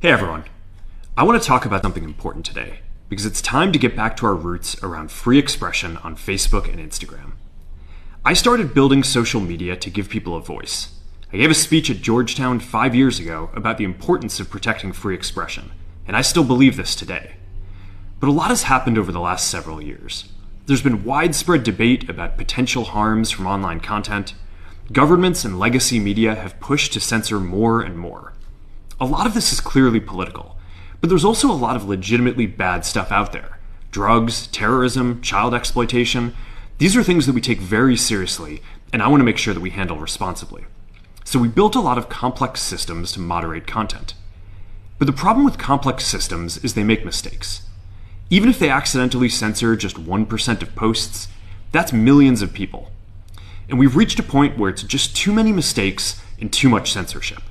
Hey everyone, I want to talk about something important today because it's time to get back to our roots around free expression on Facebook and Instagram. I started building social media to give people a voice. I gave a speech at Georgetown 5 years ago about the importance of protecting free expression, and I still believe this today. But a lot has happened over the last several years. There's been widespread debate about potential harms from online content. Governments and legacy media have pushed to censor more and more. A lot of this is clearly political, but there's also a lot of legitimately bad stuff out there. Drugs, terrorism, child exploitation. These are things that we take very seriously, and I want to make sure that we handle responsibly. So we built a lot of complex systems to moderate content. But the problem with complex systems is they make mistakes. Even if they accidentally censor just 1% of posts, that's millions of people. And we've reached a point where it's just too many mistakes and too much censorship.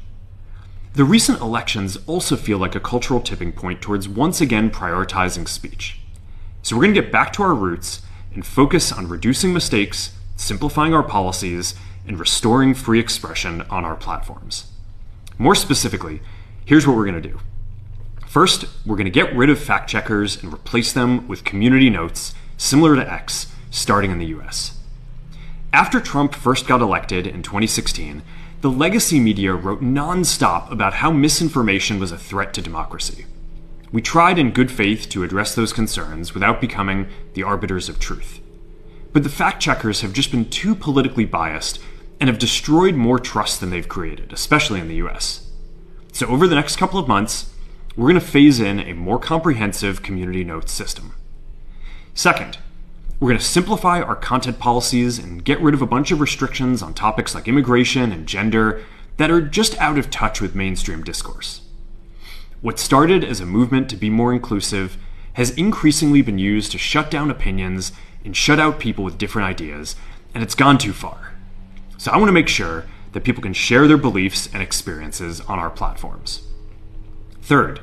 The recent elections also feel like a cultural tipping point towards once again prioritizing speech. So we're going to get back to our roots and focus on reducing mistakes, simplifying our policies, and restoring free expression on our platforms. More specifically, here's what we're going to do. First, we're going to get rid of fact checkers and replace them with community notes similar to X, starting in the US. After Trump first got elected in 2016, the legacy media wrote non-stop about how misinformation was a threat to democracy. We tried in good faith to address those concerns without becoming the arbiters of truth. But the fact-checkers have just been too politically biased and have destroyed more trust than they've created, especially in the US. So over the next couple of months, we're going to phase in a more comprehensive community notes system. Second, we're going to simplify our content policies and get rid of a bunch of restrictions on topics like immigration and gender that are just out of touch with mainstream discourse. What started as a movement to be more inclusive has increasingly been used to shut down opinions and shut out people with different ideas, and it's gone too far. So I want to make sure that people can share their beliefs and experiences on our platforms. Third,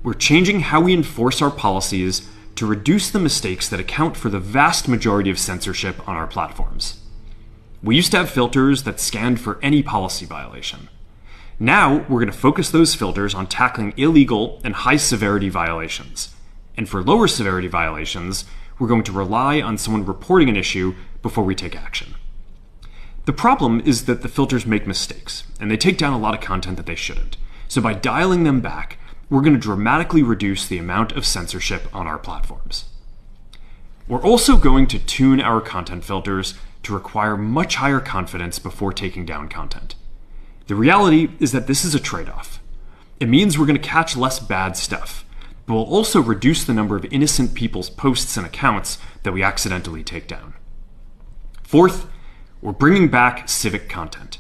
we're changing how we enforce our policies to reduce the mistakes that account for the vast majority of censorship on our platforms. We used to have filters that scanned for any policy violation. Now, we're going to focus those filters on tackling illegal and high-severity violations. And for lower severity violations, we're going to rely on someone reporting an issue before we take action. The problem is that the filters make mistakes, and they take down a lot of content that they shouldn't. So by dialing them back, we're going to dramatically reduce the amount of censorship on our platforms. We're also going to tune our content filters to require much higher confidence before taking down content. The reality is that this is a trade-off. It means we're going to catch less bad stuff, but we'll also reduce the number of innocent people's posts and accounts that we accidentally take down. Fourth, we're bringing back civic content.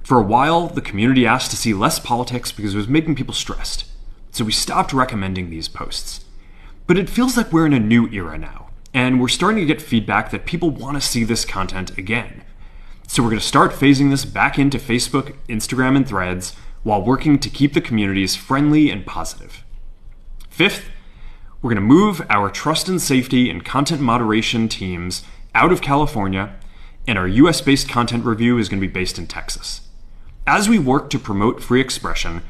For a while, the community asked to see less politics because it was making people stressed. So we stopped recommending these posts. But it feels like we're in a new era now, and we're starting to get feedback that people want to see this content again. So we're going to start phasing this back into Facebook, Instagram, and Threads while working to keep the communities friendly and positive. Fifth, we're going to move our trust and safety and content moderation teams out of California, and our US-based content review is going to be based in Texas. As we work to promote free expression,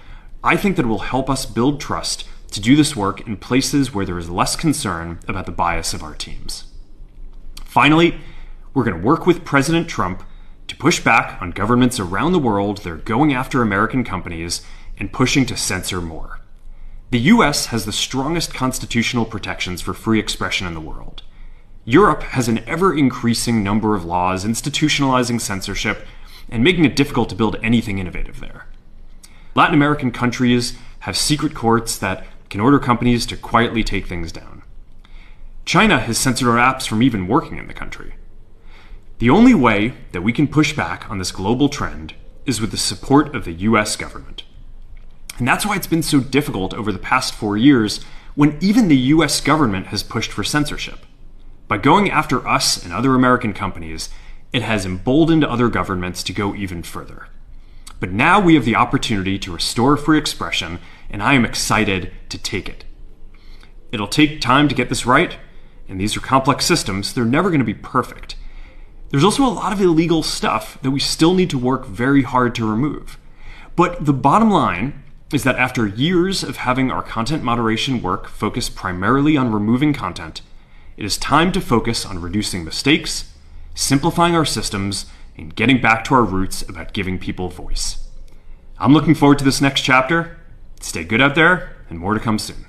I think that it will help us build trust to do this work in places where there is less concern about the bias of our teams. Finally, we're going to work with President Trump to push back on governments around the world that are going after American companies and pushing to censor more. The US has the strongest constitutional protections for free expression in the world. Europe has an ever-increasing number of laws institutionalizing censorship and making it difficult to build anything innovative there. Latin American countries have secret courts that can order companies to quietly take things down. China has censored our apps from even working in the country. The only way that we can push back on this global trend is with the support of the US government. And that's why it's been so difficult over the past 4 years when even the US government has pushed for censorship. By going after us and other American companies, it has emboldened other governments to go even further. But now we have the opportunity to restore free expression, and I am excited to take it. It'll take time to get this right, and these are complex systems. They're never going to be perfect. There's also a lot of illegal stuff that we still need to work very hard to remove. But the bottom line is that after years of having our content moderation work focus primarily on removing content, it is time to focus on reducing mistakes, simplifying our systems, and getting back to our roots about giving people voice. I'm looking forward to this next chapter. Stay good out there, and more to come soon.